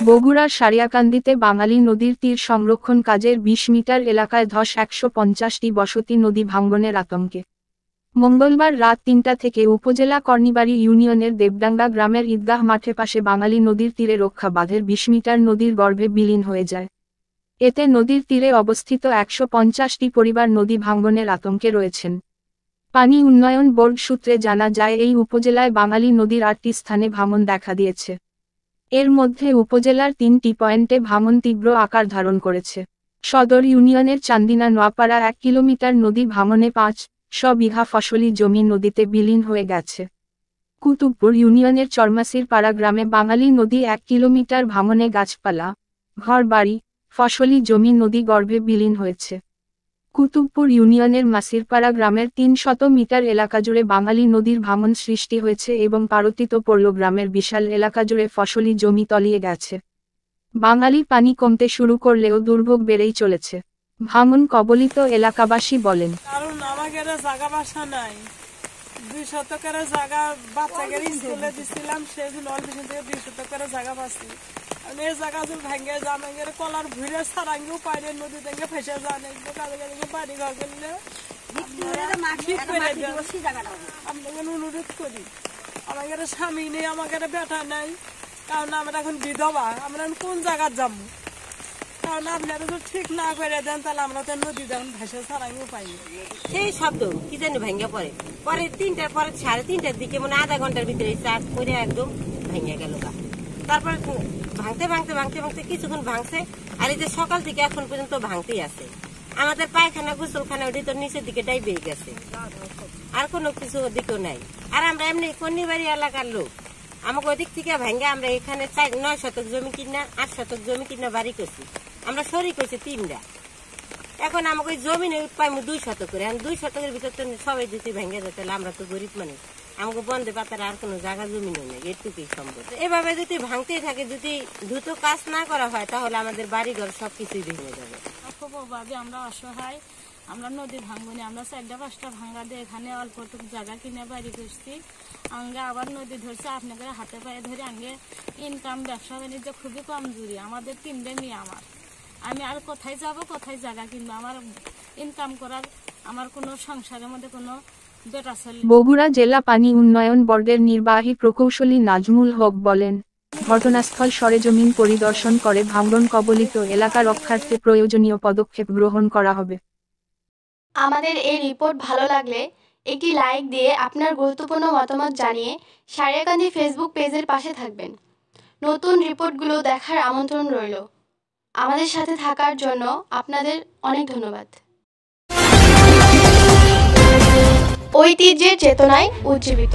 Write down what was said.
বগুড়ার সারিয়াকান্দিতে বাঙালি নদীর তীর সংরক্ষণ কাজের ২০ মিটার এলাকায় ধস ১৫০টি বসতি নদী ভাঙ্গনের আতঙ্কে। মঙ্গলবার রাত ৩টা থেকে উপজেলা কর্ণিবাড়ী ইউনিয়নের দেবডাঙ্গা গ্রামের ঈদগাহ মাঠে পাশে বাঙালি নদীর তীরে রক্ষা বাঁধের ২০ মিটার নদীর গর্ভে বিলীন হয়ে যায়। এতে নদীর তীরে অবস্থিত ১৫০টি পরিবার নদী ভাঙ্গনের আতঙ্কে রয়েছেন। পানি উন্নয়ন বোর্ড সূত্রে জানা যায় এই উপজেলায় বাঙালি নদীর ৮টি স্থানে ভাঙন দেখা দিয়েছে। এর মধ্যে উপজেলার ৩টি পয়েন্টে ভাঙন তীব্র আকার ধারণ করেছে। সদর ইউনিয়নের চান্দিনা নোয়াপাড়া ১ কিলোমিটার নদী ভাঙনে ৫০০ বিঘা ফসলি জমি নদীতে বিলীন হয়ে গেছে। কুতুবপুর ইউনিয়নের চরমাসির পাড়া গ্রামে বাঙালি নদী ১ কিলোমিটার ভাঙনে গাছপালা, ঘরবাড়ি, ফসলি জমি নদী গর্ভে বিলীন হয়েছে। কুতুবপুর ইউনিয়নের মাসিরপাড়া গ্রামের ৩০০ মিটার এলাকা জুড়ে বাঙালি নদীর ভাঙন সৃষ্টি হয়েছে এবং পারতিত পড়ল গ্রামের বিশাল এলাকা জুড়ে ফসলি জমি তলিয়ে গেছে। বাঙালি পানি কমতে শুরু করলেও দুর্ভোগ বেড়েই চলেছে। ভাঙন কবলিত এলাকাবাসী বলেন, কারণ আমাদের জায়গা বাসা নাই, ২ শতকের জায়গা বাচ্চাকে স্কুলে দিছিলাম, সেগুলো অল্প থেকে ২ শতকের জায়গা পাচ্ছি। এই জায়গা যদি ভেঙে যান কলার ভুঁড়ে সারাঙ্গেও পাইলে নদী থেকে ফেসে যান, কাজে কাজে বাড়ি ঘর করলে আপনাকে অনুরোধ করি। আমাদের স্বামী নেই, আমাদের বেটা নাই, কারণ আমরা এখন বিধবা, আমরা কোন জায়গায় যাবো? কারণ আপনারা তো ঠিক না করে দেন, তাহলে আমরা তো নদী যখন ভেসে সারাঙ্গেও পাইনি। সেই শব্দ কি জানি ভেঙে পরে ৩টার পরে ৩:৩০টার দিকে মানে আধা ঘন্টার ভিতরে চাষ করে একদম ভেঙে গেল। তারপর ভাঙতে ভাঙতে ভাঙতে ভাঙতে কিছুক্ষণ ভাঙছে, আর এই যে সকাল থেকে এখন পর্যন্ত ভাঙতেই আছে। আমাদের পায়খানা গোসলখানা ওটি তো নিচের দিকে ডাইবে গেছে, আর কোনো কিছু ওদিকেও নাই। আর আমরা এমনি কর্ণিবাড়ি এলাকার লোক, আমাকে ওদিক থেকে ভেঙে আমরা এখানে ৯ শতক জমি কিনা ৮ শতক জমি কিনা বাড়ি করছি, আমরা শরিক হয়েছি ৩টা। এখন আমাকে ওই জমি পাইমু ২ শতক করে, ২ শতকের ভিতর তো সবাই যদি ভেঙে যেতে, আমরা তো গরিব মানুষ, আমাকে বন্ধে পাতার আর কোনো জায়গা জমি নেই, এটুকুই সম্ভব। এভাবে যদি ভাঙতেই থাকে, যদি দ্রুত কাজ না করা হয়, তাহলে আমাদের বাড়িঘর সবকিছুই ভেঙে যাবে। আমরা অসহায়, আমরা নদী ভাঙবনি, আমরা ৪টা-৫টা ভাঙা দিয়ে এখানে অল্পটুকু জায়গা কিনে বাড়ি করছি। আগে আবার নদী ধরছে, আপনাদের হাতে পায়ে ধরে আগে ইনকাম ব্যবসা বাণিজ্য খুবই কমজোরি। আমাদের ৩টে মেয়ে, আমি আর কোথায় যাব, কোথায় জায়গা কিনবো? আমার ইনকাম করার আমার কোনো সংসারের মধ্যে কোনো বেটা চলে। বগুড়া জেলা পানি উন্নয়ন বোর্ডের নির্বাহী প্রকৌশলী নাজমুল হক বলেন, ঘটনাস্থল সরেজমিন পরিদর্শন করে ভাঙন কবলিত এলাকা রক্ষার্থে প্রয়োজনীয় পদক্ষেপ গ্রহণ করা হবে। আমাদের এই রিপোর্ট ভালো লাগলে একটি লাইক দিয়ে আপনার গুরুত্বপূর্ণ মতামত জানিয়ে সারিয়াকান্দি ফেসবুক পেজের পাশে থাকবেন। নতুন রিপোর্টগুলো দেখার আমন্ত্রণ রইল। আমাদের সাথে থাকার জন্য আপনাদের অনেক ধন্যবাদ। ঐতিহ্যের চেতনায় উজ্জীবিত।